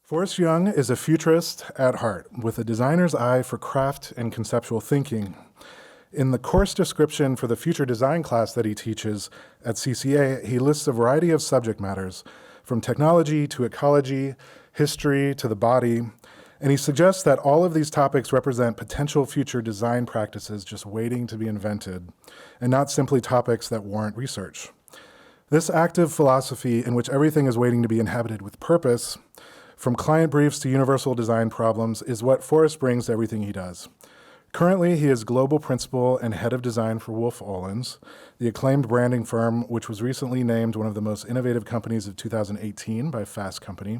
Forrest Young is a futurist at heart, with a designer's eye for craft and conceptual thinking. In the course description for the future design class that he teaches at CCA, he lists a variety of subject matters, from technology to ecology, history to the body, and he suggests that all of these topics represent potential future design practices just waiting to be invented, and not simply topics that warrant research. This active philosophy in which everything is waiting to be inhabited with purpose, from client briefs to universal design problems, is what Forrest brings to everything he does. Currently, he is global principal and head of design for Wolff Olins, the acclaimed branding firm which was recently named one of the most innovative companies of 2018 by Fast Company.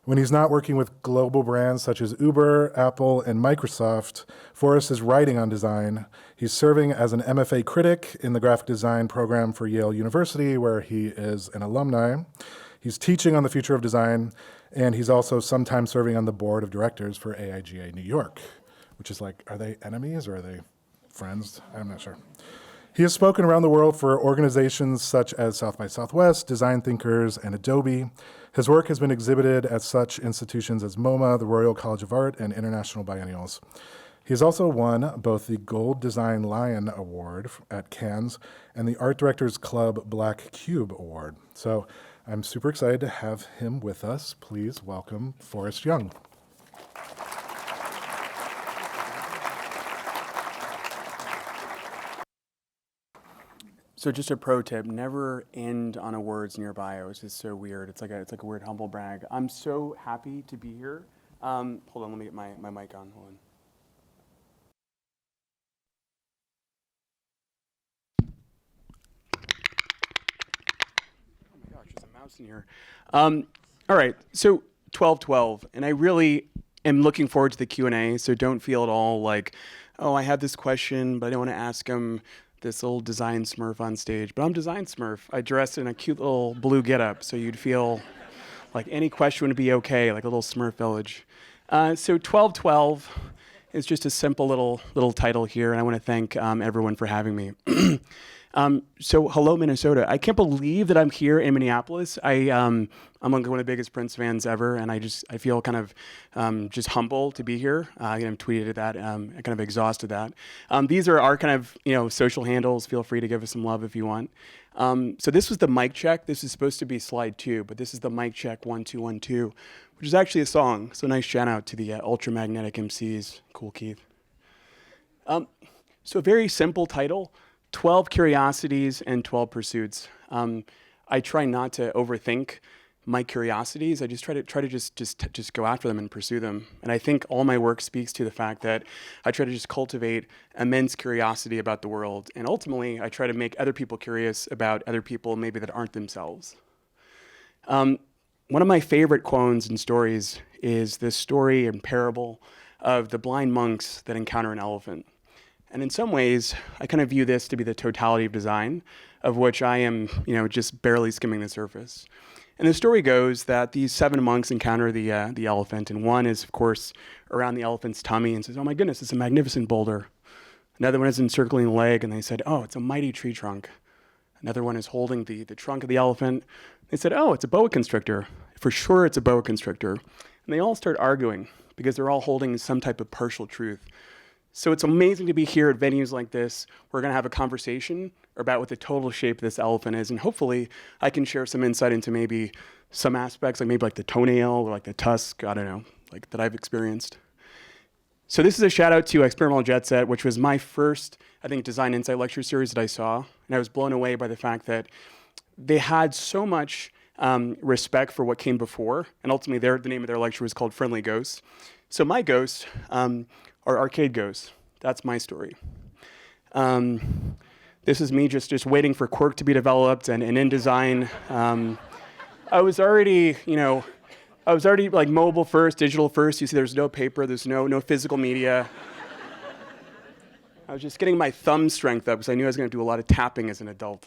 When he's not working with global brands such as Uber, Apple, and Microsoft, Forrest is writing on design. He's serving as an MFA critic in the graphic design program for Yale University, where he is an alumni. He's teaching on the future of design, and he's also sometimes serving on the board of directors for AIGA New York, which is like, are they enemies or are they friends? I'm not sure. He has spoken around the world for organizations such as South by Southwest, Design Thinkers, and Adobe. His work has been exhibited at such institutions as MoMA, the Royal College of Art, and international biennials. He has also won both the Gold Design Lion Award at Cannes and the Art Directors Club Black Cube Award. So I'm super excited to have him with us. Please welcome Forrest Young. So just a pro tip, never end on a words in your bio. It's just so weird. It's like a weird humble brag. I'm so happy to be here. Hold on, let me get my mic on. Hold on. Oh my gosh, there's a mouse in here. All right, so 12-12, and I really am looking forward to the Q&A, so don't feel at all like, oh, I had this question, but I don't want to ask him this old design smurf on stage. But I'm design smurf. I dress in a cute little blue getup, so you'd feel like any question would be okay, like a little smurf village. So 12-12 is just a simple little title here, and I want to thank everyone for having me. So hello, Minnesota. I can't believe that I'm here in Minneapolis. I'm like one of the biggest Prince fans ever, and I feel kind of just humble to be here. I tweeted that. I kind of exhausted that. These are our kind of social handles. Feel free to give us some love if you want. So this was the mic check. This is supposed to be slide 2, but this is the mic check 1 2 1 2, which is actually a song. So nice shout out to the Ultramagnetic MCs. Cool, Keith. So very simple title. 12 curiosities and 12 pursuits. I try not to overthink my curiosities. I just try to just go after them and pursue them. And I think all my work speaks to the fact that I try to just cultivate immense curiosity about the world. And ultimately, I try to make other people curious about other people maybe that aren't themselves. One of my favorite quotes and stories is this story and parable of the blind monks that encounter an elephant. And in some ways, I kind of view this to be the totality of design, of which I am, just barely skimming the surface. And the story goes that these 7 monks encounter the elephant, and one is, of course, around the elephant's tummy and says, "Oh my goodness, it's a magnificent boulder." Another one is encircling the leg, and they said, "Oh, it's a mighty tree trunk." Another one is holding the trunk of the elephant. They said, "Oh, it's a boa constrictor. For sure, it's a boa constrictor." And they all start arguing because they're all holding some type of partial truth. So it's amazing to be here at venues like this. We're going to have a conversation about what the total shape of this elephant is, and hopefully I can share some insight into maybe some aspects, like maybe like the toenail or like the tusk, I don't know, like that I've experienced. So this is a shout out to Experimental Jet Set, which was my first, I think, design insight lecture series that I saw, and I was blown away by the fact that they had so much respect for what came before, and ultimately the name of their lecture was called Friendly Ghosts. So my ghosts are arcade ghosts. That's my story. This is me just waiting for Quirk to be developed, and in design, I was already like mobile first, digital first. You see, there's no paper, there's no physical media. I was just getting my thumb strength up because I knew I was going to do a lot of tapping as an adult.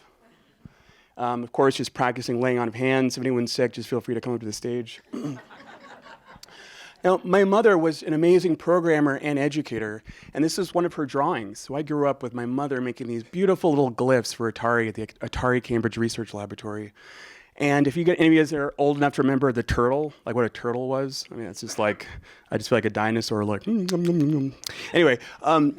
Of course, just practicing laying on of hands. If anyone's sick, just feel free to come up to the stage. Now, my mother was an amazing programmer and educator, and this is one of her drawings. So I grew up with my mother making these beautiful little glyphs for Atari at the Atari Cambridge Research Laboratory. And if you get any of you guys that are old enough to remember the turtle, like what a turtle was, I mean, it's just like, I just feel like a dinosaur, like, Anyway, so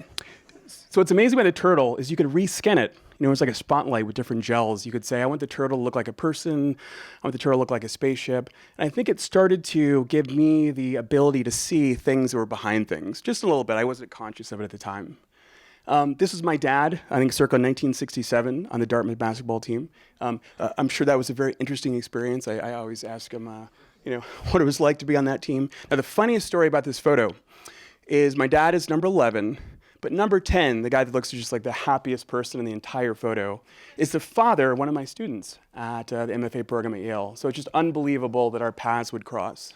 what's amazing about a turtle is you could reskin it. You know, it's like a spotlight with different gels. You could say, I want the turtle to look like a person. I want the turtle to look like a spaceship. And I think it started to give me the ability to see things that were behind things, just a little bit. I wasn't conscious of it at the time. This is my dad, I think circa 1967 on the Dartmouth basketball team. I'm sure that was a very interesting experience. I always ask him, what it was like to be on that team. Now, the funniest story about this photo is my dad is number 11, but number 10, the guy that looks just like the happiest person in the entire photo, is the father of one of my students at the MFA program at Yale. So it's just unbelievable that our paths would cross.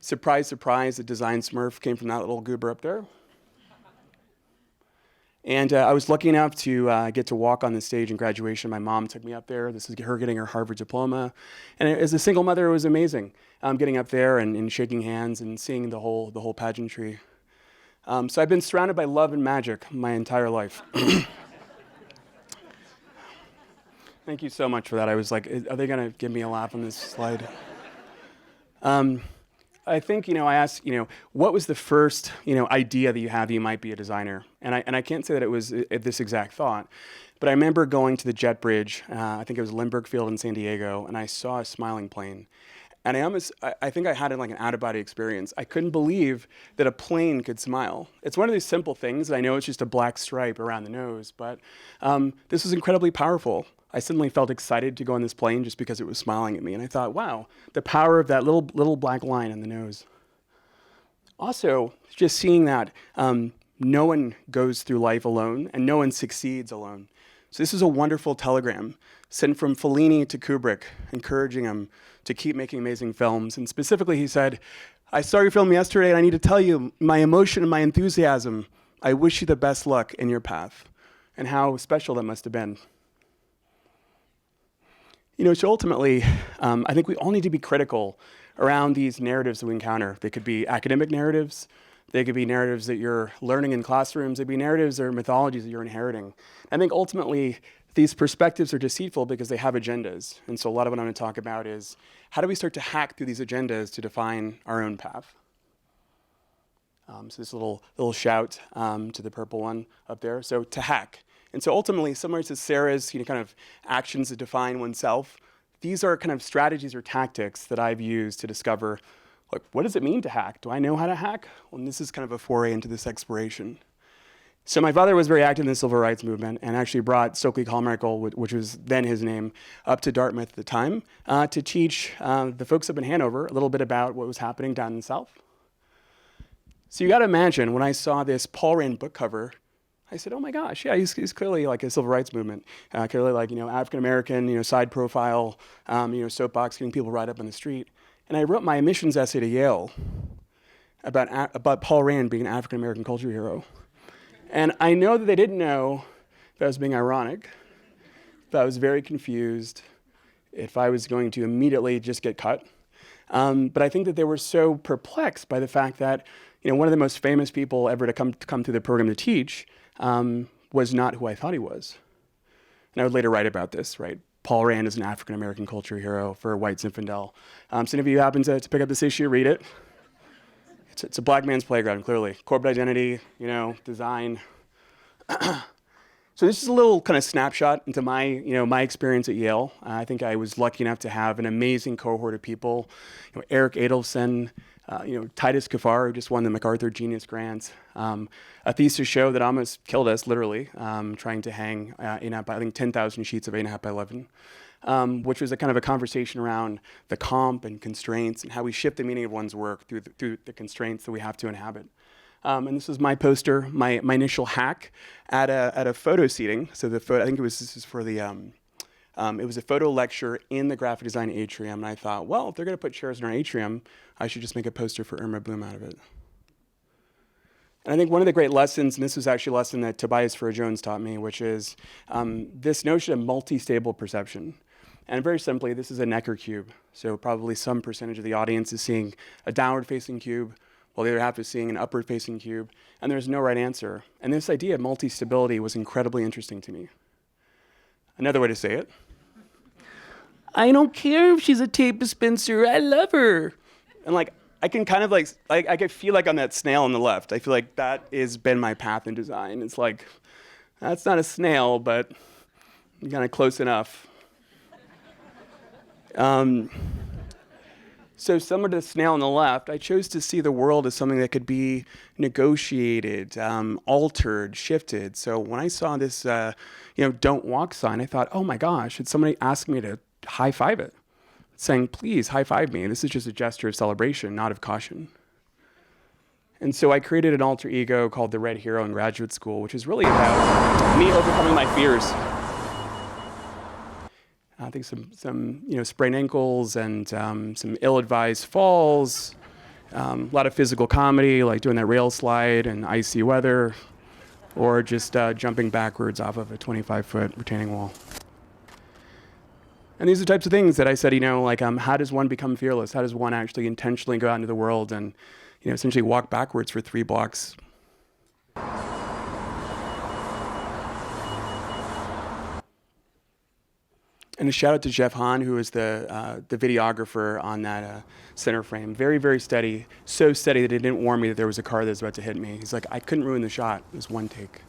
Surprise, surprise, the design Smurf came from that little goober up there. And I was lucky enough to get to walk on the stage in graduation. My mom took me up there. This is her getting her Harvard diploma. And as a single mother, it was amazing getting up there and shaking hands and seeing the whole pageantry. So I've been surrounded by love and magic my entire life. Thank you so much for that. I was like, are they going to give me a laugh on this slide? I think, I asked, what was the first, idea that you had that you might be a designer? And I can't say that it was this exact thought, but I remember going to the jet bridge, I think it was Lindbergh Field in San Diego, and I saw a smiling plane. And I think I had like an out-of-body experience. I couldn't believe that a plane could smile. It's one of these simple things, and I know it's just a black stripe around the nose, but this was incredibly powerful. I suddenly felt excited to go on this plane just because it was smiling at me. And I thought, wow, the power of that little black line on the nose. Also, just seeing that no one goes through life alone and no one succeeds alone. So this is a wonderful telegram sent from Fellini to Kubrick, encouraging him to keep making amazing films. And specifically, he said, I saw your film yesterday and I need to tell you my emotion and my enthusiasm. I wish you the best luck in your path. And how special that must have been. So ultimately, I think we all need to be critical around these narratives that we encounter. They could be academic narratives. They could be narratives that you're learning in classrooms. They could be narratives or mythologies that you're inheriting. I think ultimately, these perspectives are deceitful because they have agendas. And so a lot of what I'm going to talk about is how do we start to hack through these agendas to define our own path? So this little shout to the purple one up there. So to hack. And so ultimately, similar to Sarah's kind of actions that define oneself, these are kind of strategies or tactics that I've used to discover, like, what does it mean to hack? Do I know how to hack? Well, and this is kind of a foray into this exploration. So my father was very active in the civil rights movement and actually brought Stokely Carmichael, which was then his name, up to Dartmouth at the time to teach the folks up in Hanover a little bit about what was happening down in the South. So you got to imagine when I saw this Paul Rand book cover, I said, oh my gosh, yeah, he's clearly like a civil rights movement, clearly like, African-American, side profile, soapbox, getting people right up on the street. And I wrote my admissions essay to Yale about Paul Rand being an African-American culture hero. And I know that they didn't know if I was being ironic, if I was very confused, if I was going to immediately just get cut. But I think that they were so perplexed by the fact that, one of the most famous people ever to come through the program to teach was not who I thought he was. And I would later write about this, right? Paul Rand is an African-American culture hero for white Zinfandel. So if you happen to pick up this issue, read it. It's a black man's playground, clearly. Corporate identity, design. So this is a little kind of snapshot into my, my experience at Yale. I think I was lucky enough to have an amazing cohort of people. Eric Adelson, Titus Kaffar, who just won the MacArthur Genius Grant. A thesis show that almost killed us, literally, trying to hang 10,000 sheets of 8.5 by 11, which was a kind of a conversation around the comp and constraints and how we shift the meaning of one's work through the constraints that we have to inhabit. And this is my poster, my initial hack at a photo seating. So the photo, I think this is for the, it was a photo lecture in the graphic design atrium. And I thought, well, if they're going to put chairs in our atrium, I should just make a poster for Irma Bloom out of it. And I think one of the great lessons, and this was actually a lesson that Tobias Farrar-Jones taught me, which is this notion of multi-stable perception. And very simply, this is a Necker cube. So probably some percentage of the audience is seeing a downward-facing cube, while the other half is seeing an upward-facing cube, and there's no right answer. And this idea of multi-stability was incredibly interesting to me. Another way to say it, I don't care if she's a tape dispenser. I love her. And like, I can kind of like I can feel like I'm that snail on the left. I feel like that has been my path in design. It's like, that's not a snail, but kind of close enough. So similar to the snail on the left, I chose to see the world as something that could be negotiated, altered, shifted. So when I saw this, don't walk sign, I thought, oh my gosh, it's somebody asking me to high five it, saying, please high five me. This is just a gesture of celebration, not of caution. And so I created an alter ego called the Red Hero in graduate school, which is really about me overcoming my fears. I think some sprained ankles and some ill-advised falls, a lot of physical comedy, like doing that rail slide in icy weather, or just jumping backwards off of a 25-foot retaining wall. And these are the types of things that I said, how does one become fearless? How does one actually intentionally go out into the world and, essentially walk backwards for 3 blocks? And a shout out to Jeff Hahn, who was the videographer on that center frame. Very, very steady. So steady that it didn't warn me that there was a car that was about to hit me. He's like, I couldn't ruin the shot. It was one take.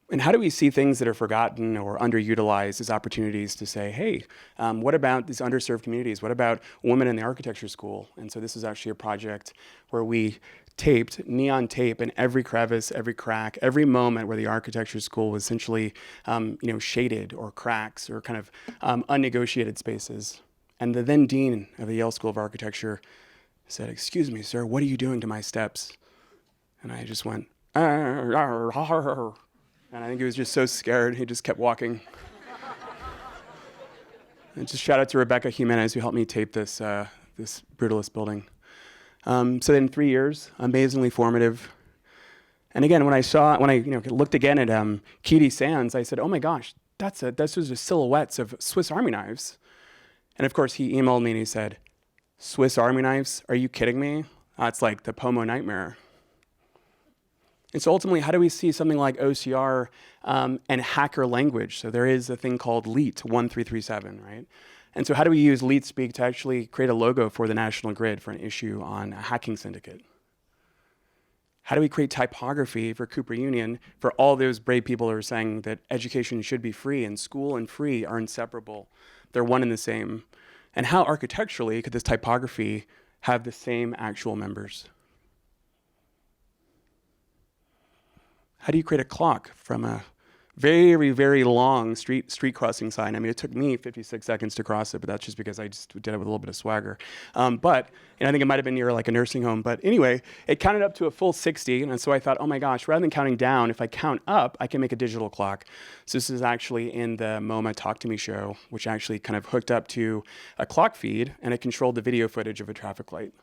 And how do we see things that are forgotten or underutilized as opportunities to say, hey, what about these underserved communities? What about women in the architecture school? And so this is actually a project where we taped neon tape in every crevice, every crack, every moment where the architecture school was essentially, shaded or cracks or kind of unnegotiated spaces. And the then dean of the Yale School of Architecture said, excuse me, sir, what are you doing to my steps? And I just went, and I think he was just so scared, he just kept walking. And just shout out to Rebecca Jimenez, who helped me tape this brutalist building. So in 3 years, amazingly formative. And again, when I looked again at Keedy Sands, I said, oh my gosh, those are just silhouettes of Swiss Army knives. And of course, he emailed me and he said, Swiss Army knives? Are you kidding me? That's like the Pomo nightmare. And so ultimately, how do we see something like OCR and hacker language? So there is a thing called LEET 1337, right? And so how do we use LEET speak to actually create a logo for the National Grid for an issue on a hacking syndicate? How do we create typography for Cooper Union for all those brave people who are saying that education should be free and school and free are inseparable? They're one and the same. And how architecturally could this typography have the same actual members? How do you create a clock from a very, very long street crossing sign? I mean, it took me 56 seconds to cross it, but that's just because I just did it with a little bit of swagger. But I think it might have been near like a nursing home. But anyway, it counted up to a full 60. And so I thought, oh my gosh, rather than counting down, if I count up, I can make a digital clock. So this is actually in the MoMA Talk to Me show, which actually kind of hooked up to a clock feed, and it controlled the video footage of a traffic light,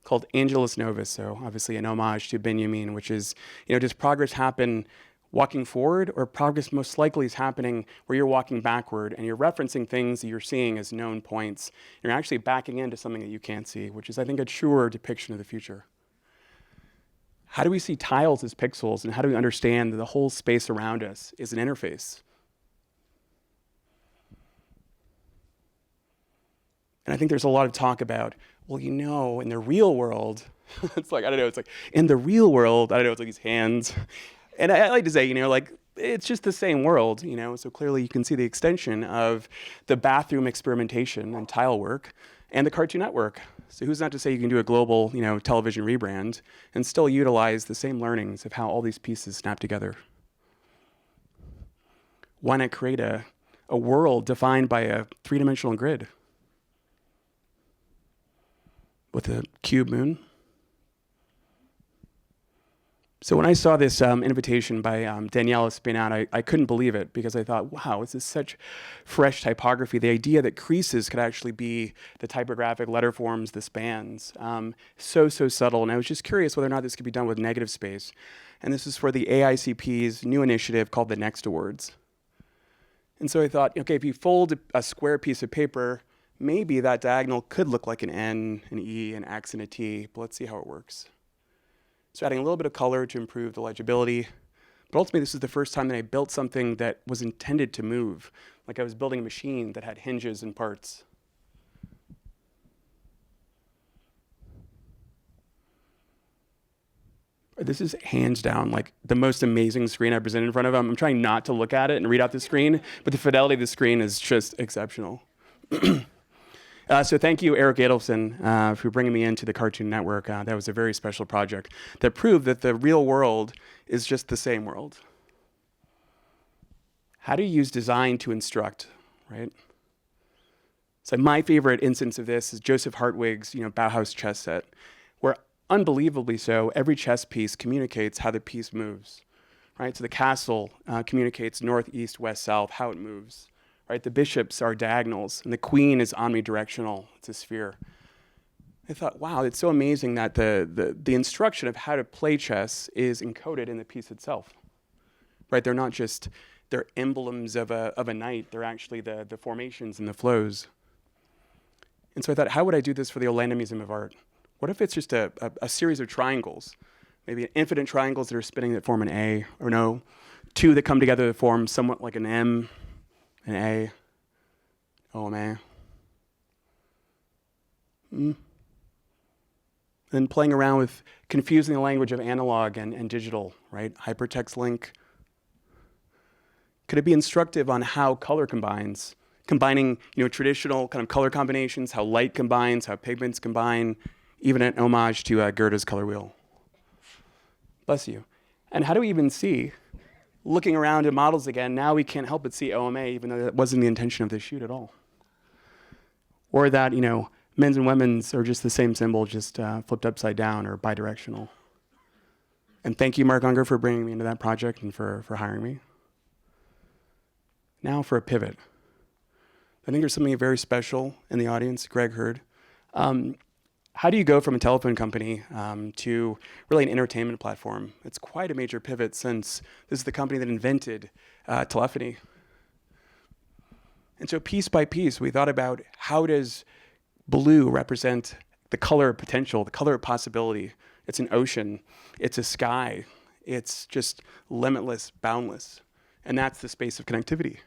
called Angelus Novus, so obviously an homage to Benjamin, which is, does progress happen walking forward, or progress most likely is happening where you're walking backward and you're referencing things that you're seeing as known points. You're actually backing into something that you can't see, which is, I think, a truer depiction of the future. How do we see tiles as pixels, and how do we understand that the whole space around us is an interface? And I think there's a lot of talk about, well, in the real world, it's like in the real world, it's like these hands. And I like to say, it's just the same world, so clearly you can see the extension of the bathroom experimentation and tile work and the Cartoon Network. So who's not to say you can do a global, television rebrand and still utilize the same learnings of how all these pieces snap together? Why not create a world defined by a 3-dimensional grid with a cube moon? So when I saw this invitation by Daniela Spinat, I couldn't believe it, because I thought, wow, this is such fresh typography. The idea that creases could actually be the typographic letter forms, the spans, so subtle. And I was just curious whether or not this could be done with negative space. And this is for the AICP's new initiative called the Next Awards. And so I thought, okay, if you fold a square piece of paper, maybe that diagonal could look like an N, an E, an X, and a T, but let's see how it works. So adding a little bit of color to improve the legibility, But ultimately, this is the first time that I built something that was intended to move. Like I was building a machine that had hinges and parts. This is hands down like the most amazing screen I presented in front of them. I'm trying not to look at it and read out the screen, but the fidelity of the screen is just exceptional. So thank you, Eric Adelson, for bringing me into the Cartoon Network. That was a very special project that proved that the real world is just the same world. How do you use design to instruct, right? So my favorite instance of this is Joseph Hartwig's, Bauhaus chess set, where unbelievably so, every chess piece communicates how the piece moves, right? So the castle communicates north, east, west, south, how it moves, right? The bishops are diagonals, and the queen is omnidirectional. It's a sphere. I thought, wow, it's so amazing that the instruction of how to play chess is encoded in the piece itself, right? They're not just, they're emblems of a knight. They're actually the formations and the flows. And so I thought, how would I do this for the Orlando Museum of Art? What if it's just a series of triangles, maybe infinite triangles that are spinning that form an A, or no, two that come together that form somewhat like an M, an A, OMA. Then playing around with confusing the language of analog and digital, right? Hypertext link. Could it be instructive on how color combines? Combining, traditional kind of color combinations, how light combines, how pigments combine, even an homage to Goethe's color wheel. Bless you. And how do we even see? Looking around at models again, now we can't help but see OMA, even though that wasn't the intention of the shoot at all. Or that, men's and women's are just the same symbol, just flipped upside down or bidirectional. And thank you, Mark Unger, for bringing me into that project and for hiring me. Now for a pivot. I think there's something very special in the audience. Greg heard. How do you go from a telephone company to really an entertainment platform? It's quite a major pivot since this is the company that invented telephony. And so piece by piece, we thought about how does blue represent the color of potential, the color of possibility. It's an ocean, it's a sky, it's just limitless, boundless. And that's the space of connectivity.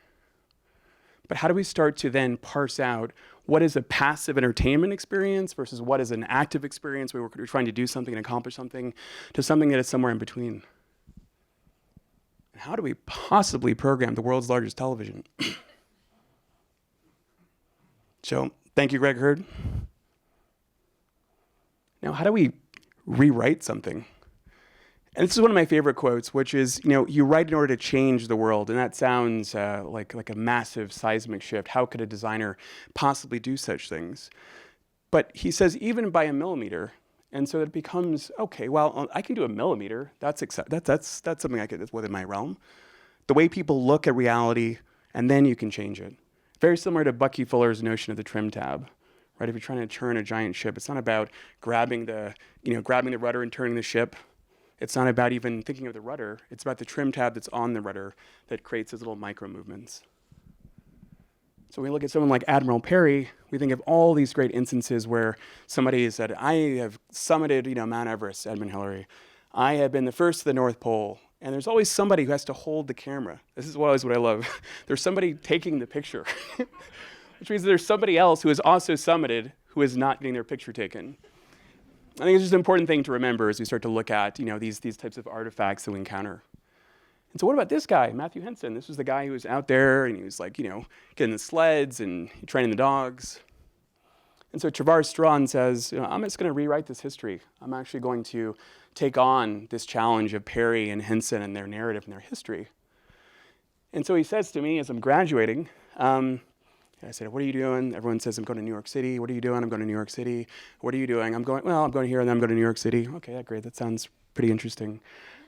But how do we start to then parse out what is a passive entertainment experience versus what is an active experience where we're trying to do something and accomplish something to something that is somewhere in between? And how do we possibly program the world's largest television? So thank you, Greg Hurd. Now, how do we rewrite something? And this is one of my favorite quotes, which is, you write in order to change the world. And that sounds like a massive seismic shift. How could a designer possibly do such things? But he says, even by a millimeter. And so it becomes, okay, well, I can do a millimeter. That's something that's within my realm. The way people look at reality, and then you can change it. Very similar to Bucky Fuller's notion of the trim tab. Right? If you're trying to turn a giant ship, it's not about grabbing the rudder and turning the ship. It's not about even thinking of the rudder. It's about the trim tab that's on the rudder that creates those little micro movements. So when we look at someone like Admiral Perry, we think of all these great instances where somebody has said, I have summited, Mount Everest, Edmund Hillary. I have been the first to the North Pole. And there's always somebody who has to hold the camera. This is always what I love. There's somebody taking the picture, which means there's somebody else who has also summited who is not getting their picture taken. I think it's just an important thing to remember as we start to look at, these types of artifacts that we encounter. And so what about this guy, Matthew Henson? This was the guy who was out there and he was getting the sleds and training the dogs. And so Travers Strawn says, I'm just going to rewrite this history. I'm actually going to take on this challenge of Perry and Henson and their narrative and their history. And so he says to me as I'm graduating, I said, what are you doing? Everyone says, I'm going to New York City. What are you doing? I'm going to New York City. What are you doing? I'm going here and then I'm going to New York City. Okay, great. That sounds pretty interesting.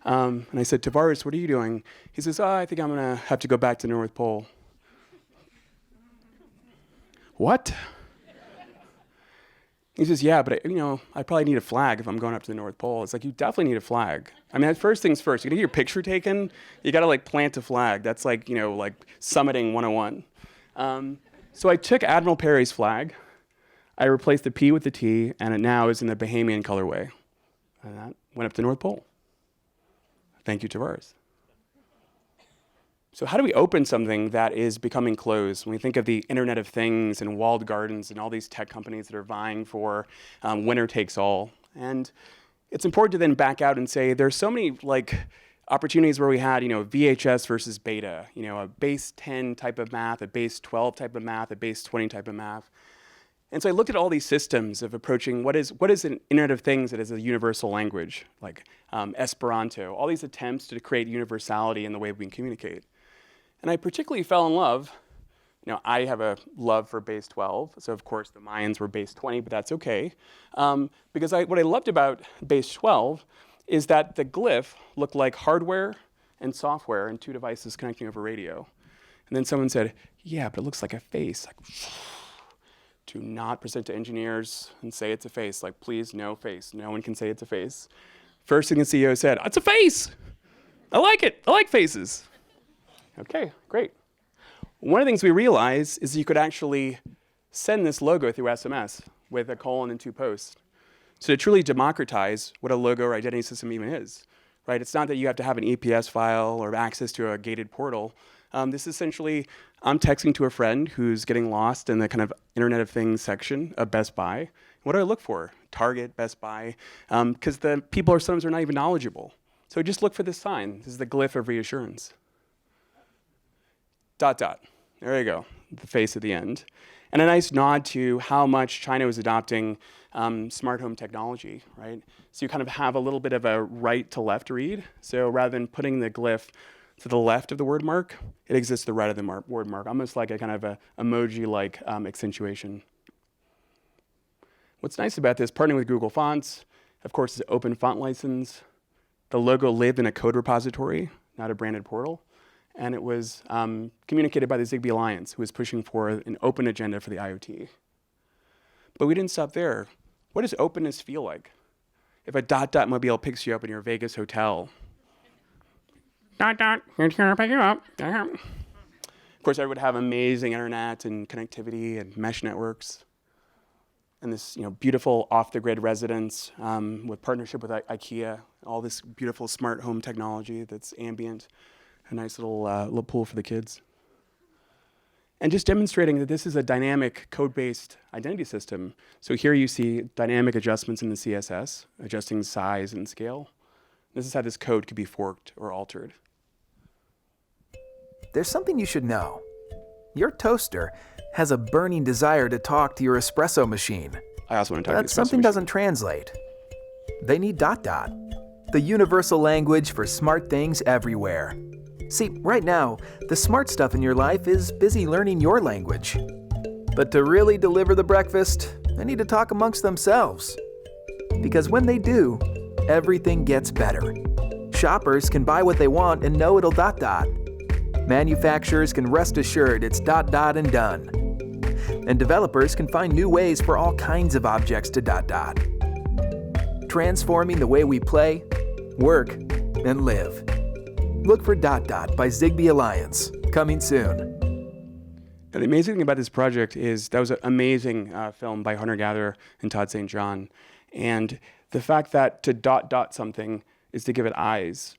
And I said, Tavares, what are you doing? He says, I think I'm going to have to go back to the North Pole. What? He says, yeah, but I probably need a flag if I'm going up to the North Pole. It's like, you definitely need a flag. I mean, first things first, you get your picture taken, you got to plant a flag. That's like summiting 101. So I took Admiral Perry's flag, I replaced the P with the T, and it now is in the Bahamian colorway. And that went up to the North Pole. Thank you, Tavares. So how do we open something that is becoming closed? When we think of the Internet of Things and walled gardens and all these tech companies that are vying for winner takes all. And it's important to then back out and say there's so many opportunities where we had VHS versus beta, a base 10 type of math, a base 12 type of math, a base 20 type of math. And so I looked at all these systems of approaching what is an Internet of Things that is a universal language, like Esperanto, all these attempts to create universality in the way we can communicate. And I particularly fell in love. I have a love for base 12, so of course the Mayans were base 20, but that's okay. Because what I loved about base 12 is that the glyph looked like hardware and software and two devices connecting over radio. And then someone said, yeah, but it looks like a face. Do not present to engineers and say it's a face. Please, no face. No one can say it's a face. First thing the CEO said, it's a face. I like it. I like faces. Okay, great. One of the things we realized is you could actually send this logo through SMS with a colon and two posts. So to truly democratize what a logo or identity system even is, right? It's not that you have to have an EPS file or access to a gated portal. This is essentially, I'm texting to a friend who's getting lost in the kind of Internet of Things section of Best Buy. What do I look for? Target, Best Buy, because the people sometimes are not even knowledgeable. So just look for this sign. This is the glyph of reassurance. ... There you go, the face at the end. And a nice nod to how much China was adopting smart home technology, right? So you kind of have a little bit of a right to left read. So rather than putting the glyph to the left of the word mark, it exists to the right of the word mark, almost like a kind of a emoji-like accentuation. What's nice about this, partnering with Google Fonts, of course, is open font license. The logo lived in a code repository, not a branded portal. And it was communicated by the Zigbee Alliance, who was pushing for an open agenda for the IoT. But we didn't stop there. What does openness feel like? If a ... mobile picks you up in your Vegas hotel. ... here's gonna pick you up. Of course, I would have amazing internet and connectivity and mesh networks. And this beautiful off-the-grid residence with partnership with IKEA, all this beautiful smart home technology that's ambient. A nice little pool for the kids. And just demonstrating that this is a dynamic code-based identity system. So here you see dynamic adjustments in the CSS, adjusting size and scale. This is how this code could be forked or altered. There's something you should know. Your toaster has a burning desire to talk to your espresso machine. I also want to talk to the espresso something machine. Doesn't translate. They need ... the universal language for smart things everywhere. See, right now, the smart stuff in your life is busy learning your language. But to really deliver the breakfast, they need to talk amongst themselves. Because when they do, everything gets better. Shoppers can buy what they want and know it'll ... Manufacturers can rest assured it's ... and done. And developers can find new ways for all kinds of objects to ... Transforming the way we play, work, and live. Look for ... by Zigbee Alliance, coming soon. Now, the amazing thing about this project is that was an amazing film by hunter-gatherer and Todd St. John. And the fact that to ... something is to give it eyes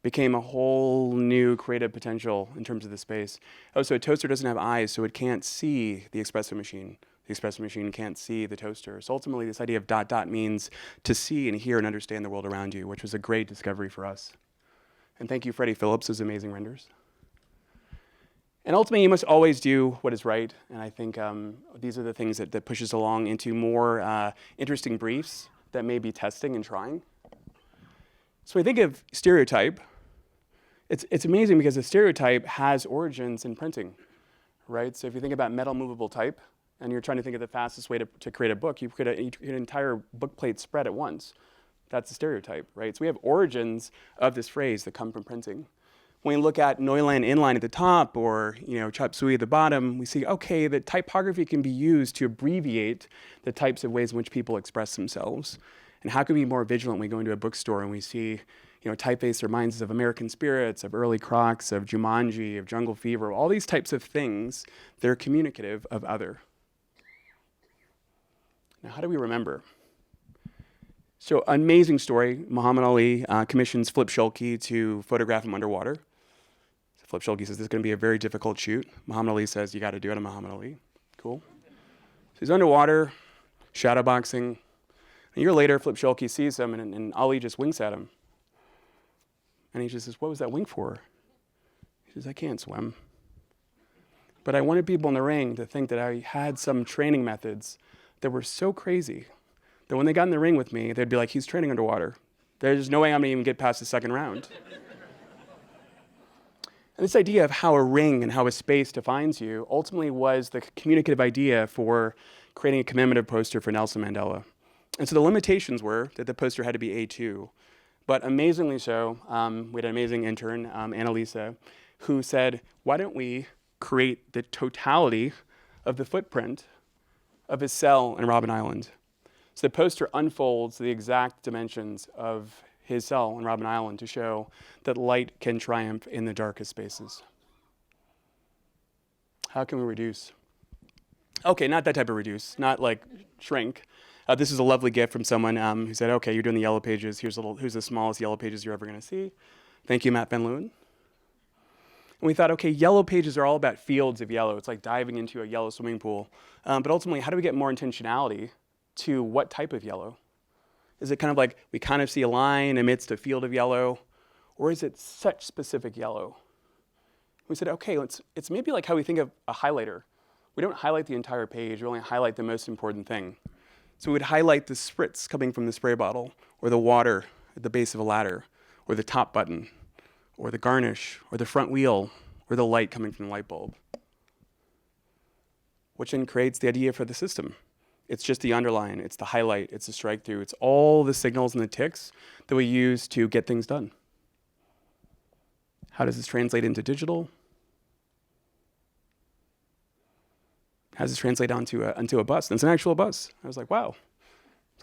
became a whole new creative potential in terms of the space. Oh, so a toaster doesn't have eyes, so it can't see the espresso machine. The espresso machine can't see the toaster. So ultimately, this idea of ... means to see and hear and understand the world around you, which was a great discovery for us. And thank you, Freddie Phillips, those amazing renders. And ultimately, you must always do what is right. And I think these are the things that push us along into more interesting briefs that may be testing and trying. So when I think of stereotype, it's amazing because a stereotype has origins in printing, right? So if you think about metal movable type, and you're trying to think of the fastest way to create a book, you create an entire book plate spread at once. That's a stereotype, right? So we have origins of this phrase that come from printing. When we look at Neuland inline at the top or chop suey at the bottom, we see, okay, that typography can be used to abbreviate the types of ways in which people express themselves. And how can we be more vigilant when we go into a bookstore and we see typeface reminds us of American Spirits, of early Crocs, of Jumanji, of Jungle Fever, all these types of things that are communicative of other. Now, how do we remember? So, amazing story. Muhammad Ali commissions Flip Schulke to photograph him underwater. Flip Schulke says, this is going to be a very difficult shoot. Muhammad Ali says, you got to do it on Muhammad Ali. Cool. So he's underwater, shadowboxing. A year later, Flip Schulke sees him, and Ali just winks at him. And he just says, what was that wink for? He says, I can't swim. But I wanted people in the ring to think that I had some training methods that were so crazy that when they got in the ring with me, they'd be like, he's training underwater. There's no way I'm going to even get past the second round. And this idea of how a ring and how a space defines you ultimately was the communicative idea for creating a commemorative poster for Nelson Mandela. And so the limitations were that the poster had to be A2. But amazingly so, we had an amazing intern, Annalisa, who said, why don't we create the totality of the footprint of his cell in Robben Island? So the poster unfolds the exact dimensions of his cell in Robben Island to show that light can triumph in the darkest spaces. How can we reduce? Okay, not that type of reduce, not like shrink. This is a lovely gift from someone who said, okay, you're doing the yellow pages. Here's the smallest yellow pages you're ever going to see. Thank you, Matt Van Leeuwen. And we thought, okay, yellow pages are all about fields of yellow. It's like diving into a yellow swimming pool. But ultimately, how do we get more intentionality to what type of yellow? Is it kind of like we kind of see a line amidst a field of yellow? Or is it such specific yellow? We said, okay, it's maybe like how we think of a highlighter. We don't highlight the entire page. We only highlight the most important thing. So we would highlight the spritz coming from the spray bottle, or the water at the base of a ladder, or the top button, or the garnish, or the front wheel, or the light coming from the light bulb. Which then creates the idea for the system. It's just the underline, it's the highlight, it's the strike through, it's all the signals and the ticks that we use to get things done. How does this translate into digital? How does this translate onto a bus? And it's an actual bus. I was like, wow.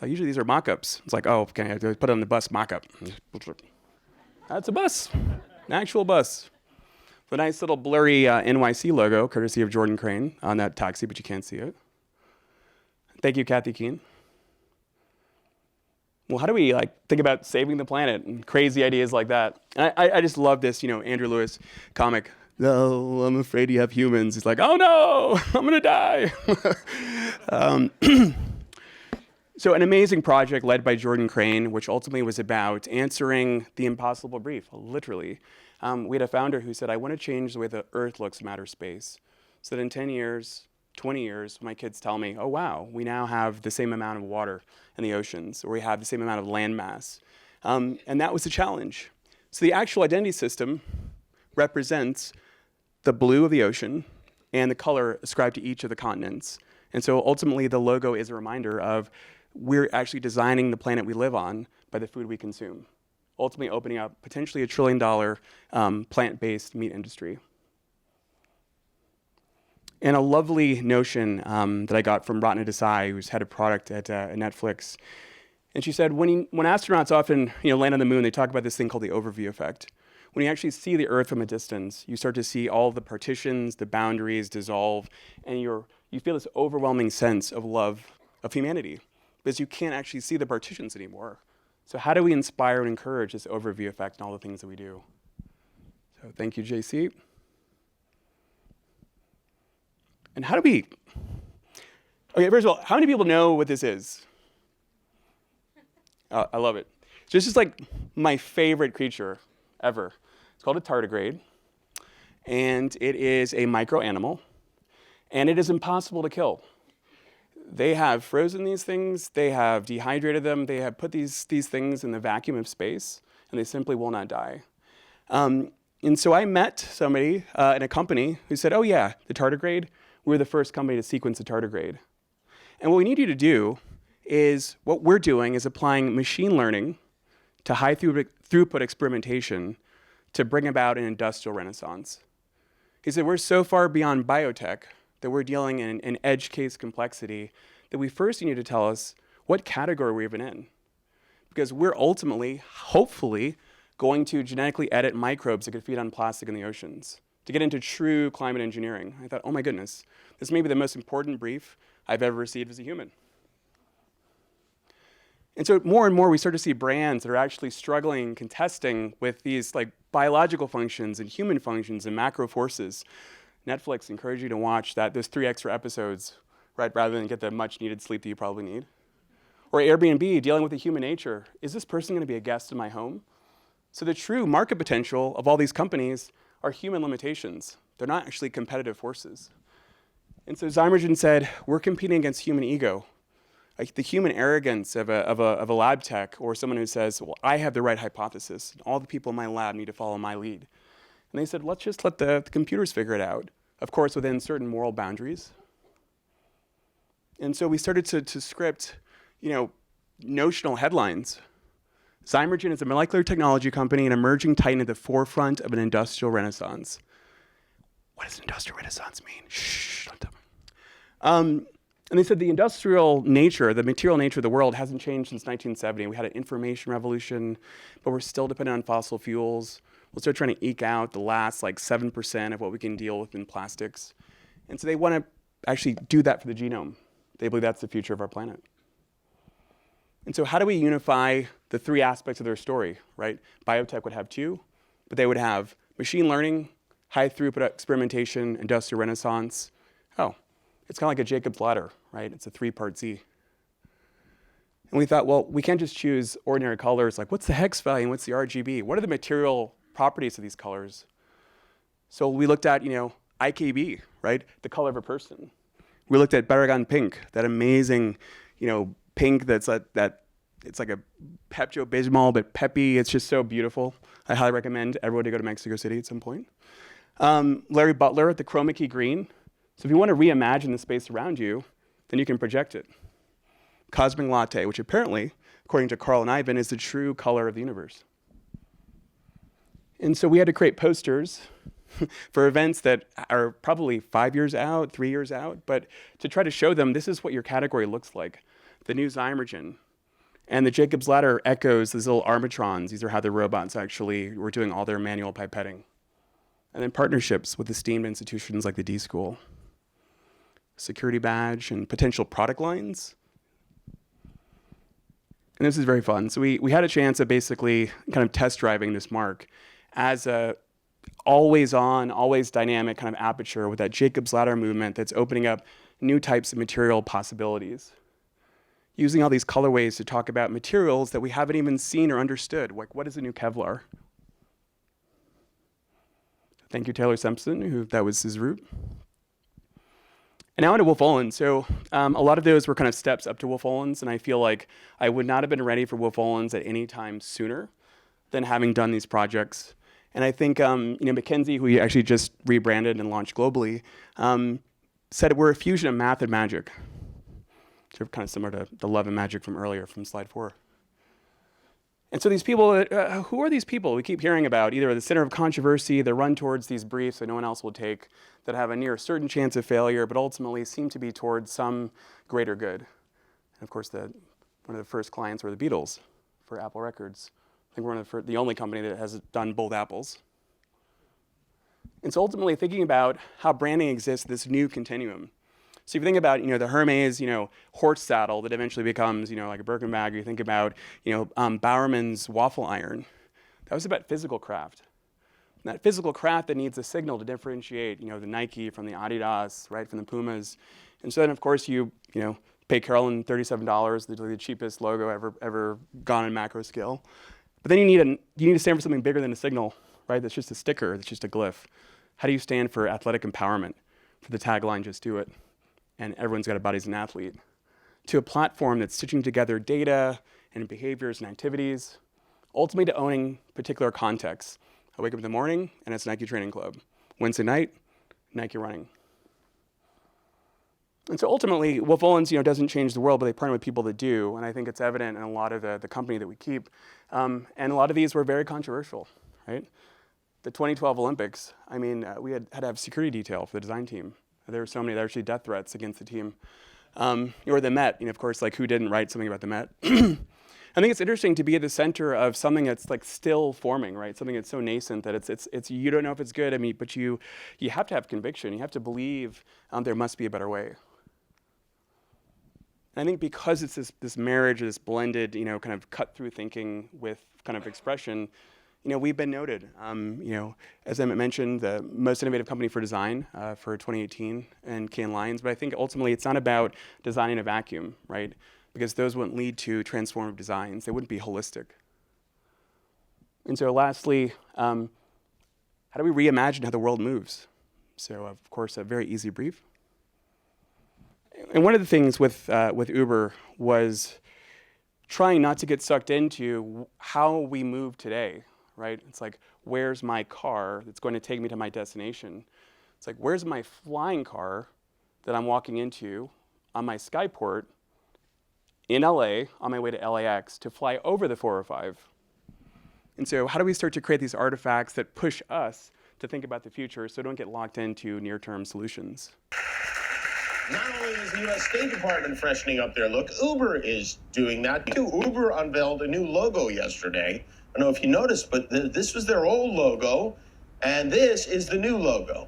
So usually these are mock-ups. It's like, oh, okay, I have to put it on the bus mock-up. That's a bus, an actual bus. The nice little blurry NYC logo, courtesy of Jordan Crane on that taxi, but you can't see it. Thank you, Kathy Keene. Well, how do we think about saving the planet and crazy ideas like that? And I just love this, Andrew Lewis comic. No, I'm afraid you have humans. He's like, oh no, I'm gonna die. So an amazing project led by Jordan Crane, which ultimately was about answering the impossible brief, literally. We had a founder who said, I want to change the way the Earth looks from outer space, so that in 10 years, 20 years, my kids tell me, oh wow, we now have the same amount of water in the oceans, or we have the same amount of land mass. And that was the challenge. So the actual identity system represents the blue of the ocean and the color ascribed to each of the continents. And so ultimately the logo is a reminder of we're actually designing the planet we live on by the food we consume, ultimately opening up potentially $1 trillion plant-based meat industry. And a lovely notion that I got from Ratna Desai, who's head of product at Netflix. And she said, when astronauts often land on the moon, they talk about this thing called the overview effect. When you actually see the Earth from a distance, you start to see all the partitions, the boundaries dissolve, and you feel this overwhelming sense of love of humanity, because you can't actually see the partitions anymore. So how do we inspire and encourage this overview effect in all the things that we do? So thank you, JC. And how do we, okay, first of all, how many people know what this is? I love it. So this is like my favorite creature ever. It's called a tardigrade, and it is a micro animal, and it is impossible to kill. They have frozen these things, they have dehydrated them, they have put these things in the vacuum of space, and they simply will not die. And so I met somebody in a company who said, oh yeah, the tardigrade, we're the first company to sequence a tardigrade. And what we need you to do is, what we're doing is applying machine learning to high throughput experimentation to bring about an industrial renaissance. He said, we're so far beyond biotech that we're dealing in edge case complexity that we first need to tell us what category we're even in. Because we're ultimately, hopefully, going to genetically edit microbes that could feed on plastic in the oceans to get into true climate engineering. I thought, oh my goodness, this may be the most important brief I've ever received as a human. And so more and more we start to see brands that are actually struggling, contesting with these biological functions and human functions and macro forces. Netflix encouraged you to watch those 3 extra episodes, right, rather than get the much needed sleep that you probably need. Or Airbnb, dealing with the human nature. Is this person going to be a guest in my home? So the true market potential of all these companies are human limitations. They're not actually competitive forces. And so Zymergen said, we're competing against human ego. Like the human arrogance of a lab tech, or someone who says, well, I have the right hypothesis. All the people in my lab need to follow my lead. And they said, let's just let the computers figure it out. Of course, within certain moral boundaries. And so we started to script, notional headlines. Zymergen is a molecular technology company, an emerging titan at the forefront of an industrial renaissance. What does industrial renaissance mean? Shh, don't tell me. And they said the industrial nature, the material nature of the world hasn't changed since 1970. We had an information revolution, but we're still dependent on fossil fuels. We'll start trying to eke out the last 7% of what we can deal with in plastics. And so they want to actually do that for the genome. They believe that's the future of our planet. And so how do we unify the 3 aspects of their story, right? Biotech would have 2, but they would have machine learning, high throughput experimentation, industrial renaissance. Oh, it's kind of like a Jacob's ladder, right? It's a 3-part Z. And we thought, well, we can't just choose ordinary colors, like what's the hex value and what's the RGB? What are the material properties of these colors? So we looked at, IKB, right? The color of a person. We looked at Baragon pink, that amazing, pink that's it's like a Pepto-Bismol, but peppy. It's just so beautiful. I highly recommend everyone to go to Mexico City at some point. Larry Butler, the chroma key green. So if you want to reimagine the space around you, then you can project it. Cosmic latte, which apparently, according to Carl and Ivan, is the true color of the universe. And so we had to create posters for events that are probably 5 years out, 3 years out, but to try to show them this is what your category looks like. The new Zymergen. And the Jacob's Ladder echoes these little arbitrons. These are how the robots actually were doing all their manual pipetting. And then partnerships with esteemed institutions like the D School. Security badge and potential product lines. And this is very fun. So we had a chance of basically kind of test driving this mark as a always on, always dynamic kind of aperture with that Jacob's Ladder movement that's opening up new types of material possibilities. Using all these colorways to talk about materials that we haven't even seen or understood. Like, what is the new Kevlar? Thank you, Taylor Simpson, that was his route. And now into Wolff Olins. So a lot of those were kind of steps up to Wolff Olins, and I feel like I would not have been ready for Wolff Olins at any time sooner than having done these projects. And I think McKinsey, who we actually just rebranded and launched globally, said we're a fusion of math and magic. So kind of similar to the love and magic from earlier, from slide 4. And so these people, who are these people we keep hearing about, either at the center of controversy, that run towards these briefs that no one else will take, that have a near certain chance of failure, but ultimately seem to be towards some greater good. And of course, one of the first clients were the Beatles for Apple Records. I think we're the only company that has done both Apples. And so ultimately thinking about how branding exists, this new continuum. So if you think about, the Hermes, horse saddle that eventually becomes, like a Birkin bag, or you think about, Bowerman's waffle iron, that was about physical craft. And that physical craft that needs a signal to differentiate, the Nike from the Adidas, right, from the Pumas. And so then, of course, you pay Carolyn $37, the cheapest logo ever gone in macro scale. But then you need to stand for something bigger than a signal, right? That's just a sticker, that's just a glyph. How do you stand for athletic empowerment? For the tagline, just do it. And everyone's got a body as an athlete, to a platform that's stitching together data and behaviors and activities, ultimately to owning particular contexts. I wake up in the morning and it's Nike Training Club. Wednesday night, Nike Running. And so ultimately, Wolff Olins, doesn't change the world, but they partner with people that do. And I think it's evident in a lot of the company that we keep. And a lot of these were very controversial, right? The 2012 Olympics, we had to have security detail for the design team. There were so many, there were actually death threats against the team. Or the Met, of course, who didn't write something about the Met? I think it's interesting to be at the center of something that's still forming, right? Something that's so nascent that it's you don't know if it's good. But you have to have conviction. You have to believe there must be a better way. And I think because it's this marriage, this blended, kind of cut through thinking with kind of expression, we've been noted. As Emmett mentioned, the most innovative company for design for 2018 and Cannes Lions. But I think ultimately it's not about designing a vacuum, right? Because those wouldn't lead to transformative designs. They wouldn't be holistic. And so lastly, how do we reimagine how the world moves? So of course, a very easy brief. And one of the things with Uber was trying not to get sucked into how we move today, right? It's like, where's my car that's going to take me to my destination? It's like, where's my flying car that I'm walking into on my skyport in LA on my way to LAX to fly over the 405? And so how do we start to create these artifacts that push us to think about the future so don't get locked into near-term solutions? Not only is the U.S. State Department freshening up their look, Uber is doing that too. Uber unveiled a new logo yesterday. I don't know if you noticed, but this was their old logo, and this is the new logo.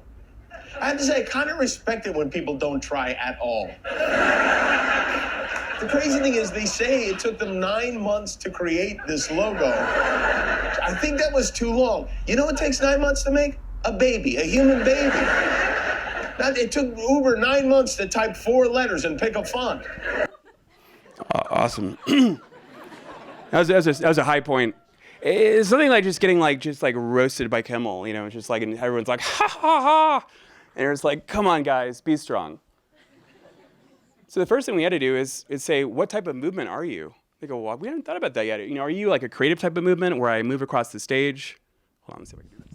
I have to say, I kind of respect it when people don't try at all. The crazy thing is they say it took them 9 months to create this logo. I think that was too long. You know what takes 9 months to make? A baby, a human baby. It took Uber 9 months to type 4 letters and pick a font. Awesome. that was a high point. It's something like just getting roasted by Kimmel, it's just like, and everyone's like, ha ha ha, and it's like, come on guys, be strong. So the first thing we had to do is say, what type of movement are you? They go, well, we haven't thought about that yet. Are you like a creative type of movement where I move across the stage? Hold on, let's see if I can do this.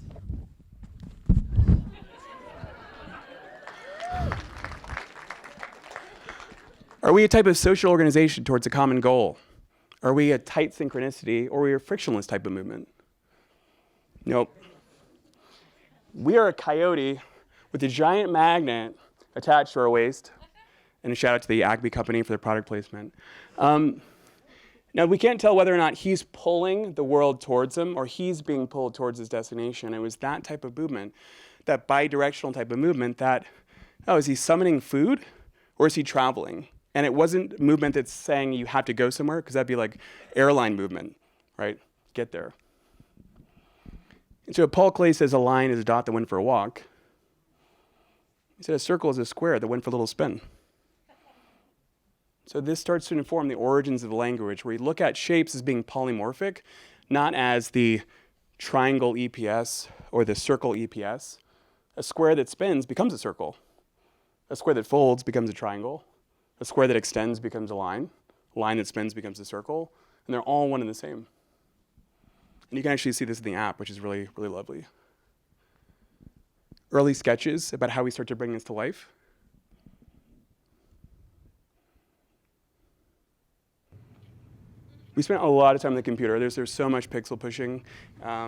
Are we a type of social organization towards a common goal? Are we a tight synchronicity, or are we a frictionless type of movement? Nope. We are a coyote with a giant magnet attached to our waist, and a shout out to the AIGA company for their product placement. Now, we can't tell whether or not he's pulling the world towards him or he's being pulled towards his destination. It was that type of movement, that bi-directional type of movement that, is he summoning food or is he traveling? And it wasn't movement that's saying you have to go somewhere, because that'd be like airline movement, right? Get there. And so Paul Klee says a line is a dot that went for a walk. He said a circle is a square that went for a little spin. So this starts to inform the origins of the language, where you look at shapes as being polymorphic, not as the triangle EPS or the circle EPS. A square that spins becomes a circle. A square that folds becomes a triangle. A square that extends becomes a line. A line that spins becomes a circle. And they're all one and the same. And you can actually see this in the app, which is really, really lovely. Early sketches about how we start to bring this to life. We spent a lot of time on the computer. There's so much pixel pushing. I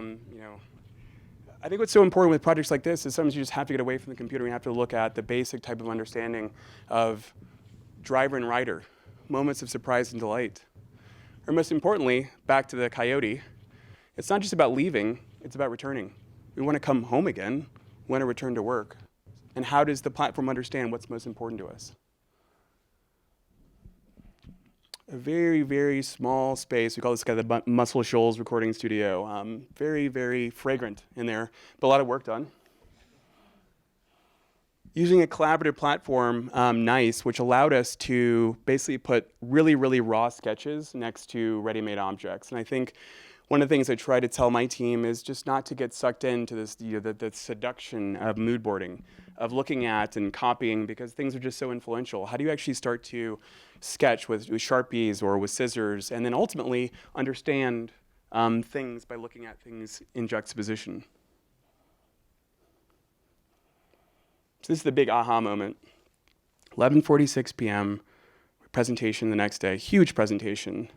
think what's so important with projects like this is sometimes you just have to get away from the computer. You have to look at the basic type of understanding of driver and rider, moments of surprise and delight. Or most importantly, back to the coyote, it's not just about leaving, it's about returning. We want to come home again, we want to return to work. And how does the platform understand what's most important to us? A very, very small space. We call this guy the Muscle Shoals recording studio. Very, very fragrant in there, but a lot of work done. Using a collaborative platform, NICE, which allowed us to basically put really, really raw sketches next to ready-made objects. And I think one of the things I try to tell my team is just not to get sucked into this, the seduction of mood boarding, of looking at and copying, because things are just so influential. How do you actually start to sketch with Sharpies or with scissors, and then ultimately understand things by looking at things in juxtaposition? So this is the big aha moment. 11:46 p.m., presentation the next day, huge presentation.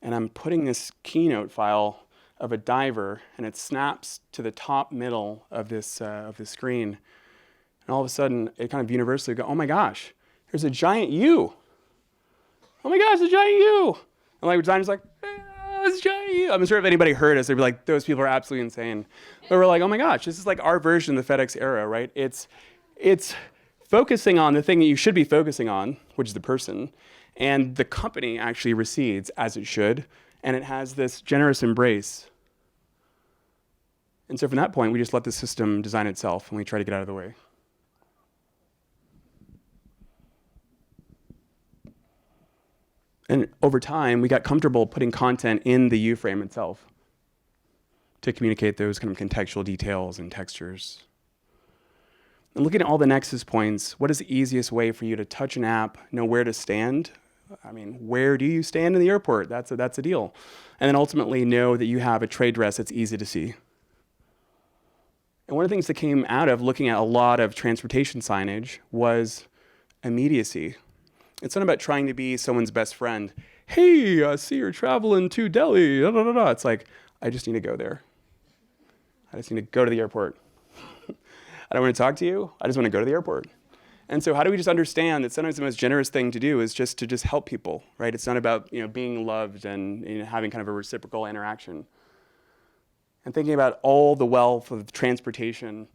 And I'm putting this keynote file of a diver, and it snaps to the top middle of this screen. And all of a sudden, it kind of universally go, oh my gosh, there's a giant U. Oh my gosh, a giant U. And like, the designer's like, it's a giant U. I'm sure if anybody heard us, they'd be like, those people are absolutely insane. But we're like, oh my gosh, this is like our version of the FedEx era, right? It's focusing on the thing that you should be focusing on, which is the person, and the company actually recedes as it should, and it has this generous embrace. And so from that point, we just let the system design itself, and we try to get out of the way. And over time, we got comfortable putting content in the U-frame itself to communicate those kind of contextual details and textures. And looking at all the nexus points, what is the easiest way for you to touch an app, know where to stand? I mean, where do you stand in the airport? That's a deal. And then ultimately know that you have a trade dress that's easy to see. And one of the things that came out of looking at a lot of transportation signage was immediacy. It's not about trying to be someone's best friend. Hey, I see you're traveling to Delhi. Da, da, da, da. It's like, I just need to go there. I just need to go to the airport. I don't want to talk to you. I just want to go to the airport. And so how do we just understand that sometimes the most generous thing to do is just to help people, right? It's not about being loved and having kind of a reciprocal interaction. And thinking about all the wealth of transportation,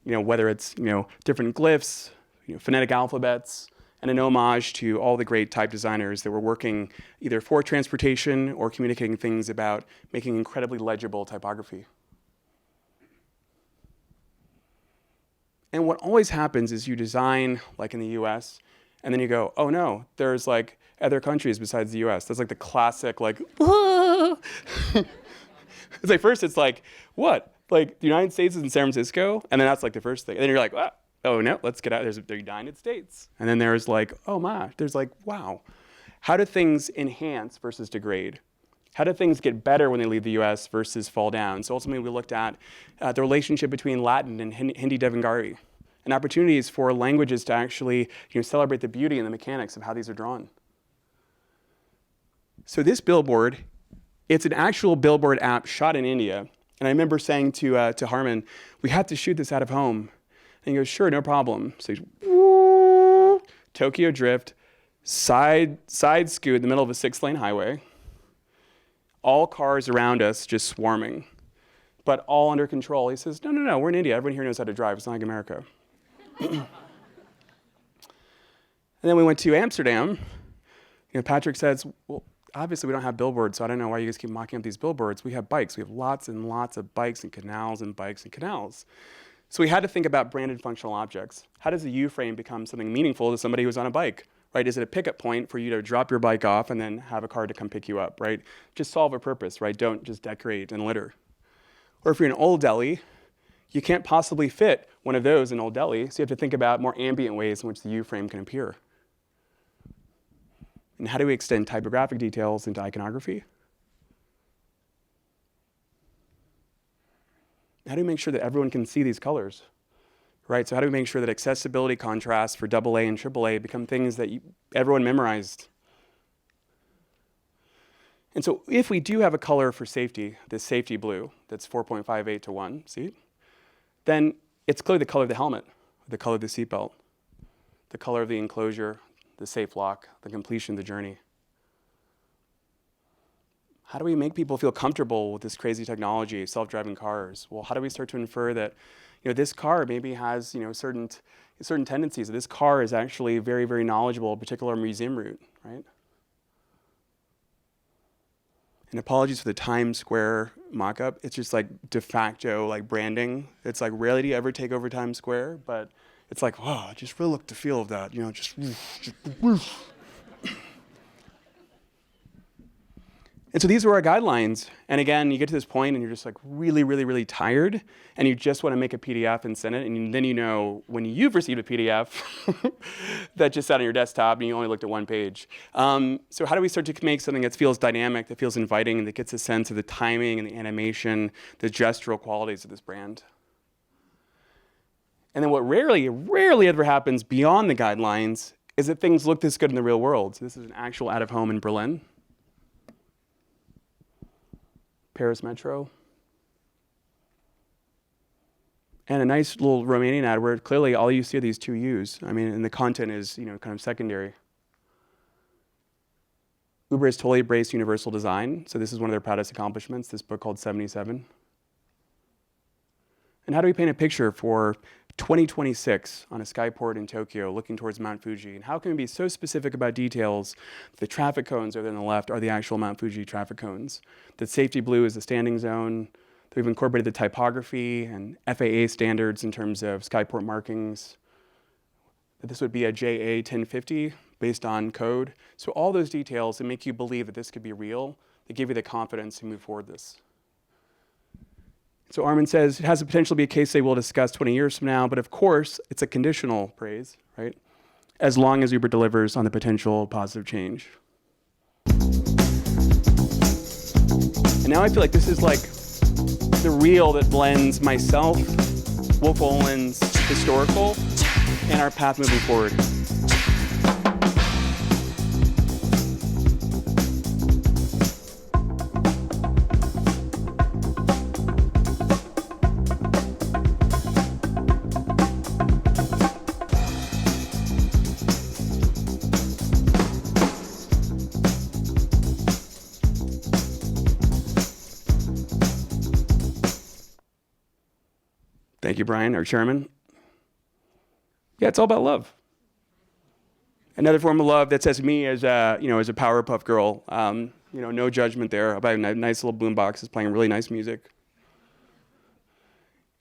whether it's different glyphs, phonetic alphabets, and an homage to all the great type designers that were working either for transportation or communicating things about making incredibly legible typography. And what always happens is you design, like in the US, and then you go, oh no, there's like other countries besides the US. That's like the classic, like, it's like first it's like, what? Like the United States is in San Francisco? And then that's like the first thing. And then you're like, oh no, let's get out. There's the United States. And then there's like, oh my, there's like, wow. How do things enhance versus degrade? How do things get better when they leave the US versus fall down? So ultimately we looked at the relationship between Latin and Hindi Devanagari and opportunities for languages to actually celebrate the beauty and the mechanics of how these are drawn. So this billboard, it's an actual billboard app shot in India. And I remember saying to Harmon, we have to shoot this out of home. And he goes, sure, no problem. So he's, woo, Tokyo drift, side scoot in the middle of a 6-lane highway. All cars around us just swarming, but all under control. He says, no, we're in India. Everyone here knows how to drive. It's not like America. And then we went to Amsterdam. Patrick says, well, obviously we don't have billboards, so I don't know why you guys keep mocking up these billboards. We have bikes. We have lots and lots of bikes and canals and bikes and canals. So we had to think about branded functional objects. How does a U-frame become something meaningful to somebody who's on a bike? Right? Is it a pickup point for you to drop your bike off and then have a car to come pick you up, right? Just solve a purpose, right? Don't just decorate and litter. Or if you're in Old Delhi, you can't possibly fit one of those in Old Delhi, so you have to think about more ambient ways in which the U-frame can appear. And how do we extend typographic details into iconography? How do we make sure that everyone can see these colors? Right, so how do we make sure that accessibility contrasts for AA and AAA become things that everyone memorized? And so if we do have a color for safety, this safety blue, that's 4.58 to 1, see? Then it's clearly the color of the helmet, the color of the seatbelt, the color of the enclosure, the safe lock, the completion of the journey. How do we make people feel comfortable with this crazy technology, self-driving cars? Well, how do we start to infer that this car maybe has certain tendencies. This car is actually very, very knowledgeable, a particular museum route, right? And apologies for the Times Square mock-up. It's just like de facto like branding. It's like rarely do you ever take over Times Square, but it's like, wow, just really look the feel of that, just woof. And so these were our guidelines. And again, you get to this point and you're just like really, really, really tired and you just want to make a PDF and send it. And then when you've received a PDF that just sat on your desktop and you only looked at one page. So how do we start to make something that feels dynamic, that feels inviting, and that gets a sense of the timing and the animation, the gestural qualities of this brand? And then what rarely ever happens beyond the guidelines is that things look this good in the real world. So this is an actual out of home in Berlin. Paris Metro. And a nice little Romanian ad where clearly all you see are these two U's. I mean, and the content is, kind of secondary. Uber has totally embraced universal design. So this is one of their proudest accomplishments, this book called 77. And how do we paint a picture for 2026 on a skyport in Tokyo looking towards Mount Fuji? And how can we be so specific about details? The traffic cones over there on the left are the actual Mount Fuji traffic cones. That safety blue is the standing zone. We've incorporated the typography and FAA standards in terms of skyport markings. This would be a JA 1050 based on code. So all those details that make you believe that this could be real, they give you the confidence to move forward this. So Armin says, it has the potential to be a case study we'll discuss 20 years from now, but of course, it's a conditional praise, right? As long as Uber delivers on the potential positive change. And now I feel like this is like the reel that blends myself, Wolff Olins, historical, and our path moving forward. Thank you, Brian, our chairman. Yeah, it's all about love. Another form of love that says me as a, as a Powerpuff Girl. No judgment there. About a nice little boombox is playing really nice music.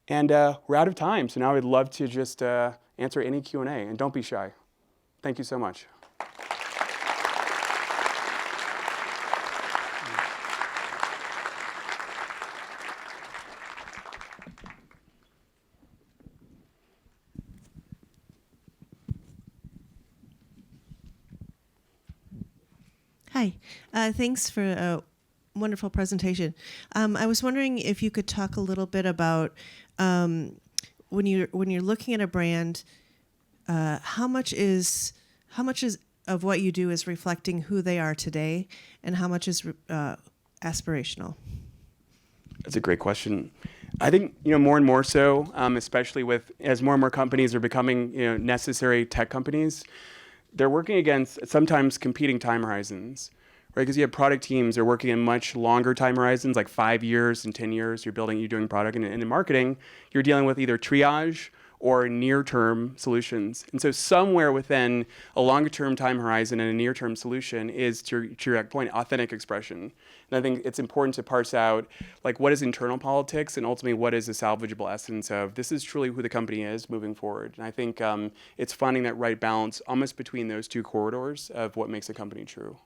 And we're out of time, so now I'd love to just answer any Q&A, and don't be shy. Thank you so much. Hi, thanks for a wonderful presentation. I was wondering if you could talk a little bit about when you're looking at a brand, how much is of what you do is reflecting who they are today, and how much is aspirational? That's a great question. I think more and more so, especially as more and more companies are becoming necessary tech companies. They're working against sometimes competing time horizons, right? Because you have product teams that are working in much longer time horizons, like 5 years and 10 years. You're doing product, and in marketing, you're dealing with either triage or near-term solutions. And so somewhere within a longer-term time horizon and a near-term solution is, to your point, authentic expression. And I think it's important to parse out, like, what is internal politics and ultimately what is the salvageable essence of this is truly who the company is moving forward. And I think it's finding that right balance almost between those two corridors of what makes a company true.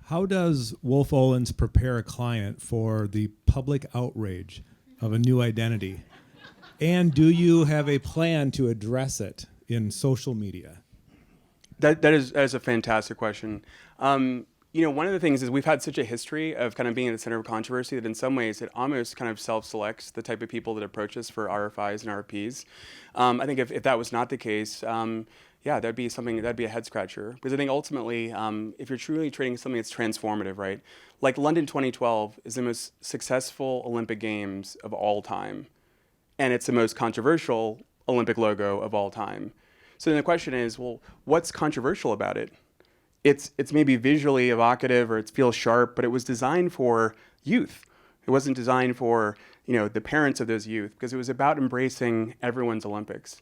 How does Wolff Olins prepare a client for the public outrage of a new identity? And do you have a plan to address it in social media? That is a fantastic question. One of the things is we've had such a history of kind of being at the center of controversy that in some ways it almost kind of self-selects the type of people that approach us for RFIs and RFPs. I think if that was not the case, that'd be a head scratcher. Because I think ultimately, if you're truly trading something that's transformative, right? Like London 2012 is the most successful Olympic Games of all time. And it's the most controversial Olympic logo of all time. So then the question is, well, what's controversial about it? It's maybe visually evocative or it feels sharp, but it was designed for youth. It wasn't designed for, the parents of those youth, because it was about embracing everyone's Olympics.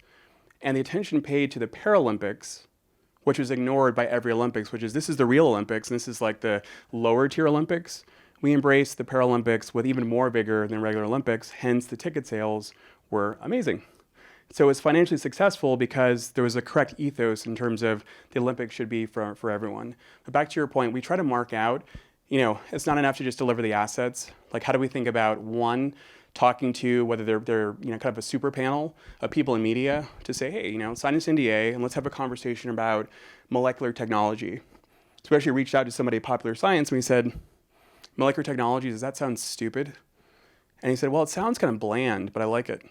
And the attention paid to the Paralympics, which was ignored by every Olympics, this is the real Olympics, and this is like the lower tier Olympics. We embraced the Paralympics with even more vigor than regular Olympics, hence the ticket sales were amazing. So it's financially successful because there was a correct ethos in terms of the Olympics should be for everyone. But back to your point, we try to mark out, it's not enough to just deliver the assets. Like, how do we think about, one, talking to whether they're kind of a super panel of people in media to say, hey, sign this NDA and let's have a conversation about molecular technology. So we actually reached out to somebody at Popular Science and we said, molecular technology, does that sound stupid? And he said, well, it sounds kind of bland, but I like it.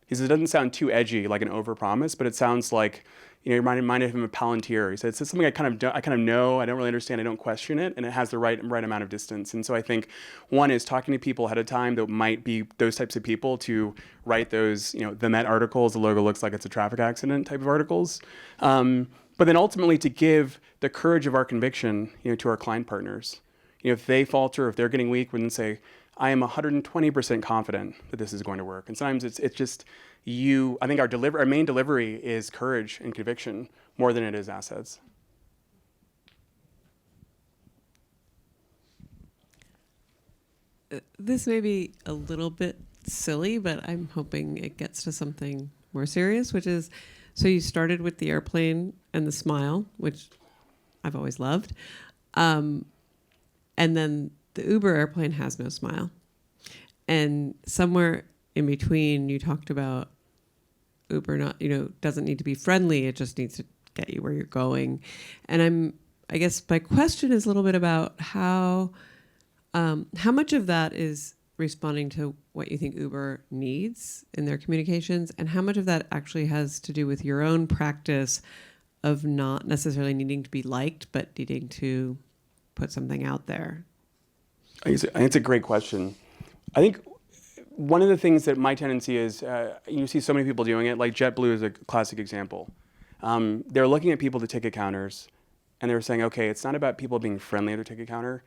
He says, it doesn't sound too edgy, like an overpromise, but it sounds like, you reminded him of Palantir. He said, it's something I kind of know, I don't really understand, I don't question it, and it has the right amount of distance. And so I think one is talking to people ahead of time that might be those types of people to write those, the Met articles, the logo looks like it's a traffic accident type of articles. But then ultimately to give the courage of our conviction, to our client partners. If they falter, if they're getting weak, we then say, I am 120% confident that this is going to work. And sometimes it's just I think our main delivery is courage and conviction more than it is assets. This may be a little bit silly, but I'm hoping it gets to something more serious, which is, so you started with the airplane and the smile, which I've always loved. And then the Uber airplane has no smile. And somewhere in between, you talked about Uber doesn't need to be friendly. It just needs to get you where you're going. And I guess my question is a little bit about how much of that is responding to what you think Uber needs in their communications, and how much of that actually has to do with your own practice of not necessarily needing to be liked, but needing to put something out there? I think it's a great question. I think one of the things that my tendency is, you see so many people doing it, like JetBlue is a classic example. They're looking at people at the ticket counters, and they're saying, okay, it's not about people being friendly at their ticket counter.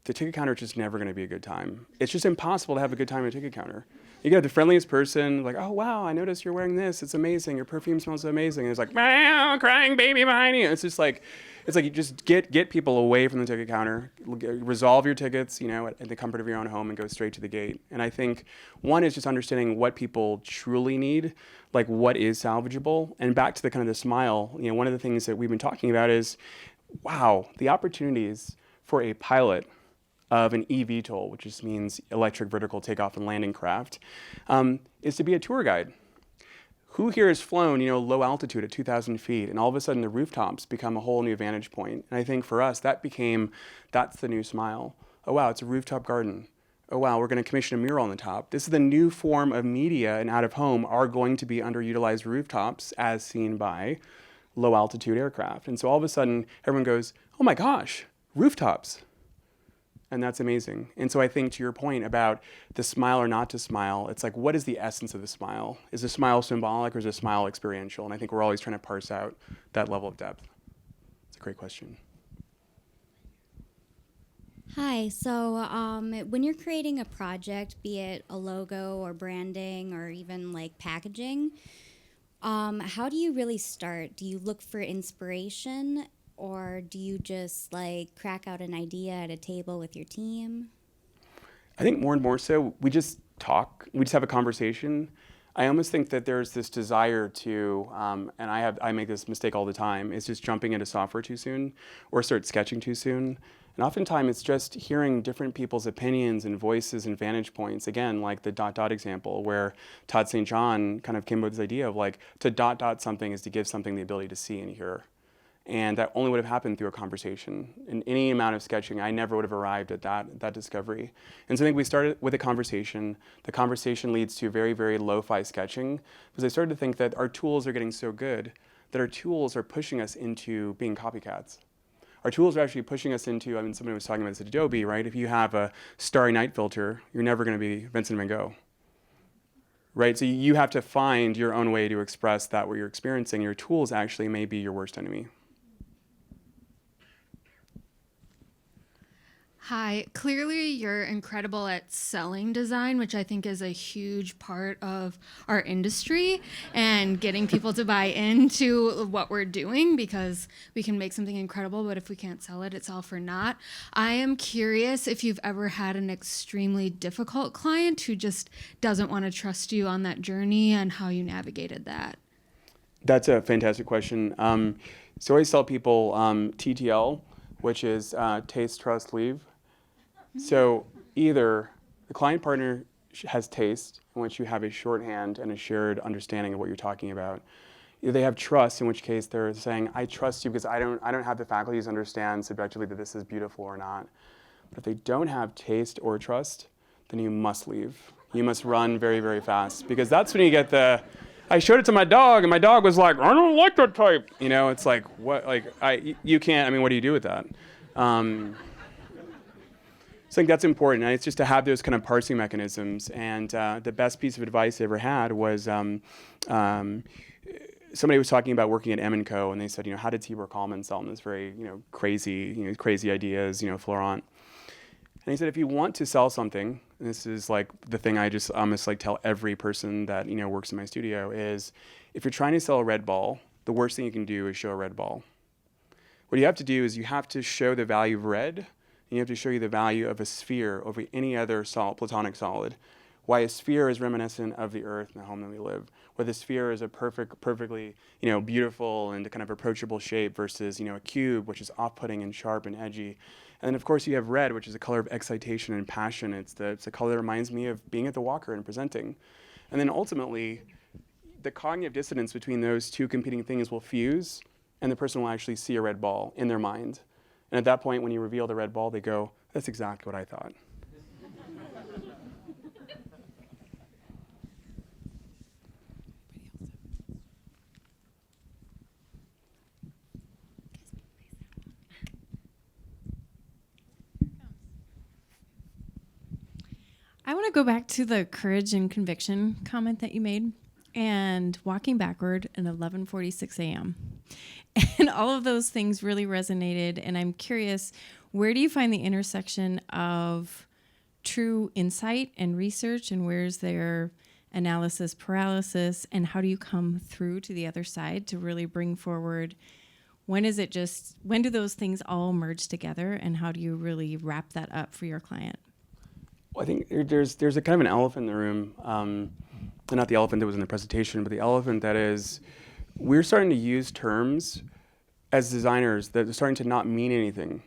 The ticket counter is just never going to be a good time. It's just impossible to have a good time at a ticket counter. You get the friendliest person, like, oh, wow, I noticed you're wearing this. It's amazing. Your perfume smells so amazing. And it's like, meow, crying baby behind you. It's just like, you just get people away from the ticket counter, resolve your tickets, at the comfort of your own home and go straight to the gate. And I think one is just understanding what people truly need, like what is salvageable. And back to the kind of the smile, one of the things that we've been talking about is, wow, the opportunities for a pilot of an eVTOL, which just means electric vertical takeoff and landing craft, is to be a tour guide. Who here has flown, low altitude at 2,000 feet, and all of a sudden the rooftops become a whole new vantage point? And I think for us, that's the new smile. Oh wow, it's a rooftop garden. Oh wow, we're going to commission a mural on the top. This is the new form of media and out of home are going to be underutilized rooftops as seen by low altitude aircraft. And so all of a sudden, everyone goes, oh my gosh, rooftops. And that's amazing. And so I think to your point about the smile or not to smile, it's like, what is the essence of the smile? Is the smile symbolic or is the smile experiential? And I think we're always trying to parse out that level of depth. It's a great question. Hi, so when you're creating a project, be it a logo or branding or even like packaging, how do you really start? Do you look for inspiration? Or do you just crack out an idea at a table with your team? I think more and more so, we just talk. We just have a conversation. I almost think that there's this desire to, and I make this mistake all the time, is just jumping into software too soon or start sketching too soon. And oftentimes it's just hearing different people's opinions and voices and vantage points. Again, like the ... example where Todd St. John kind of came up with this idea of to ... something is to give something the ability to see and hear. And that only would have happened through a conversation. In any amount of sketching, I never would have arrived at that discovery. And so I think we started with a conversation. The conversation leads to very, very lo-fi sketching, because I started to think that our tools are getting so good that our tools are pushing us into being copycats. Our tools are actually pushing us into, somebody was talking about this at Adobe, right? If you have a Starry Night filter, you're never going to be Vincent van Gogh. Right, so you have to find your own way to express that what you're experiencing. Your tools actually may be your worst enemy. Hi, clearly you're incredible at selling design, which I think is a huge part of our industry and getting people to buy into what we're doing, because we can make something incredible, but if we can't sell it, it's all for naught. I am curious if you've ever had an extremely difficult client who just doesn't want to trust you on that journey and how you navigated that. That's a fantastic question. So I tell people TTL, which is taste, trust, leave. So either the client partner has taste, in which you have a shorthand and a shared understanding of what you're talking about. Either they have trust, in which case they're saying, I trust you because I don't have the faculties to understand subjectively that this is beautiful or not. But if they don't have taste or trust, then you must leave. You must run very, very fast, because that's when you get I showed it to my dog, and my dog was like, I don't like that type. It's like, what, you can't, what do you do with that? So I think that's important, and it's just to have those kind of parsing mechanisms. And the best piece of advice I ever had was somebody was talking about working at M&Co, and they said, how did Tibor Kalman sell them this very, crazy ideas, Florent. And he said, if you want to sell something, and this is like the thing I just almost like tell every person that, you know, works in my studio, is if you're trying to sell a red ball, the worst thing you can do is show a red ball. What you have to do is you have to show the value of red, and you have to show you the value of a sphere over any other platonic solid. Why a sphere is reminiscent of the earth and the home that we live, where the sphere is a perfectly, you know, beautiful and kind of approachable shape versus, you know, a cube, which is off-putting and sharp and edgy. And then of course you have red, which is a color of excitation and passion. It's a color that reminds me of being at the Walker and presenting. And then ultimately, the cognitive dissonance between those two competing things will fuse, and the person will actually see a red ball in their mind. And at that point, when you reveal the red ball, they go, that's exactly what I thought. I want to go back to the courage and conviction comment that you made, and walking backward at 11:46 a.m. And all of those things really resonated, and I'm curious, where do you find the intersection of true insight and research, and where's their analysis paralysis, and how do you come through to the other side to really bring forward, when do those things all merge together, and how do you really wrap that up for your client? Well, I think there's a kind of an elephant in the room, and not the elephant that was in the presentation, but the elephant that is, we're starting to use terms as designers that are starting to not mean anything.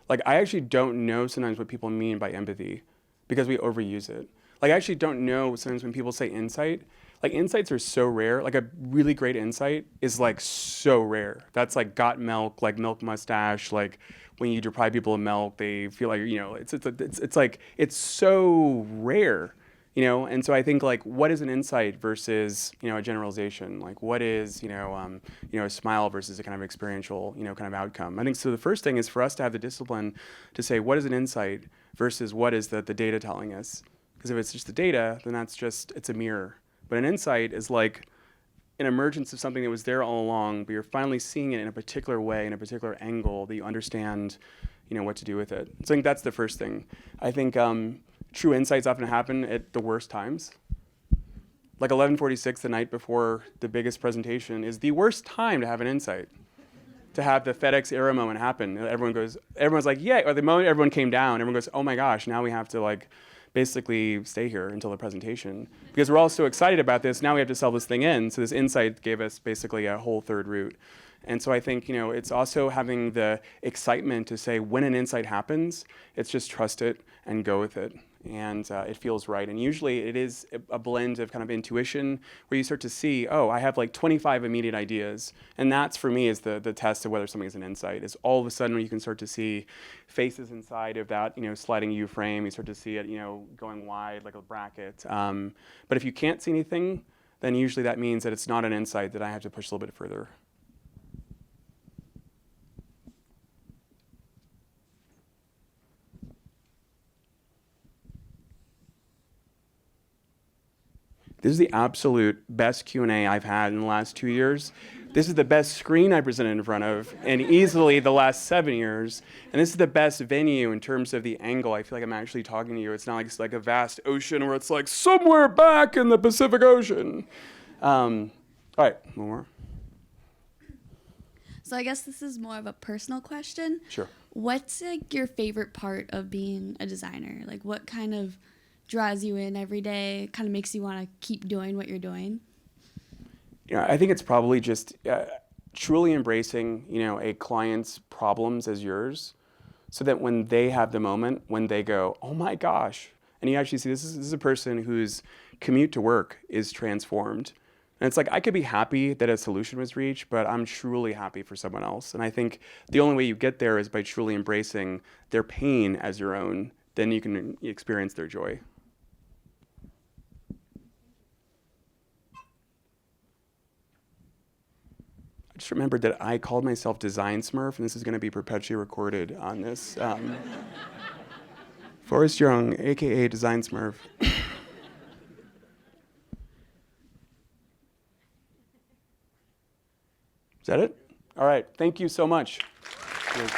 Like, I actually don't know sometimes what people mean by empathy because we overuse it. Like, I actually don't know sometimes when people say insight. Like, insights are so rare. Like, a really great insight is like so rare. That's like got milk, like milk mustache, like when you deprive people of milk, they feel like, you know, it's like, it's so rare, you know? And so I think, like, what is an insight versus, you know, a generalization? Like, what is, you know, a smile versus a kind of experiential, you know, kind of outcome? I think so the first thing is for us to have the discipline to say, what is an insight versus what is the data telling us? Because if it's just the data, then it's a mirror. But an insight is like an emergence of something that was there all along, but you're finally seeing it in a particular way, in a particular angle that you understand, you know, what to do with it. So I think that's the first thing. I think true insights often happen at the worst times. Like 11:46, the night before the biggest presentation, is the worst time to have an insight. To have the FedEx era moment happen. Everyone's like, yeah, or the moment everyone came down, everyone goes, oh my gosh, now we have to like basically stay here until the presentation. Because we're all so excited about this, now we have to sell this thing in. So this insight gave us basically a whole third route. And so I think, you know, it's also having the excitement to say when an insight happens, it's just trust it and go with it. And it feels right. And usually it is a blend of kind of intuition where you start to see, oh, I have like 25 immediate ideas. And that's, for me, is the test of whether something is an insight, is all of a sudden when you can start to see faces inside of that, you know, sliding U frame. You start to see it, you know, going wide like a bracket. But if you can't see anything, then usually that means that it's not an insight, that I have to push a little bit further. This is the absolute best Q&A I've had in the last 2 years. This is the best screen I presented in front of, and easily the last 7 years. And this is the best venue in terms of the angle. I feel like I'm actually talking to you. It's not like it's like a vast ocean where it's like somewhere back in the Pacific Ocean. All right, one more. So I guess this is more of a personal question. Sure. What's like your favorite part of being a designer? Like, what kind of draws you in every day, kind of makes you want to keep doing what you're doing? You know, I think it's probably just truly embracing, you know, a client's problems as yours, so that when they have the moment, when they go, oh my gosh, and you actually see this is a person whose commute to work is transformed. And it's like, I could be happy that a solution was reached, but I'm truly happy for someone else. And I think the only way you get there is by truly embracing their pain as your own. Then you can experience their joy. I just remembered that I called myself Design Smurf, and this is going to be perpetually recorded on this. Forrest Young, a.k.a. Design Smurf. Is that it? All right. Thank you so much. Cheers.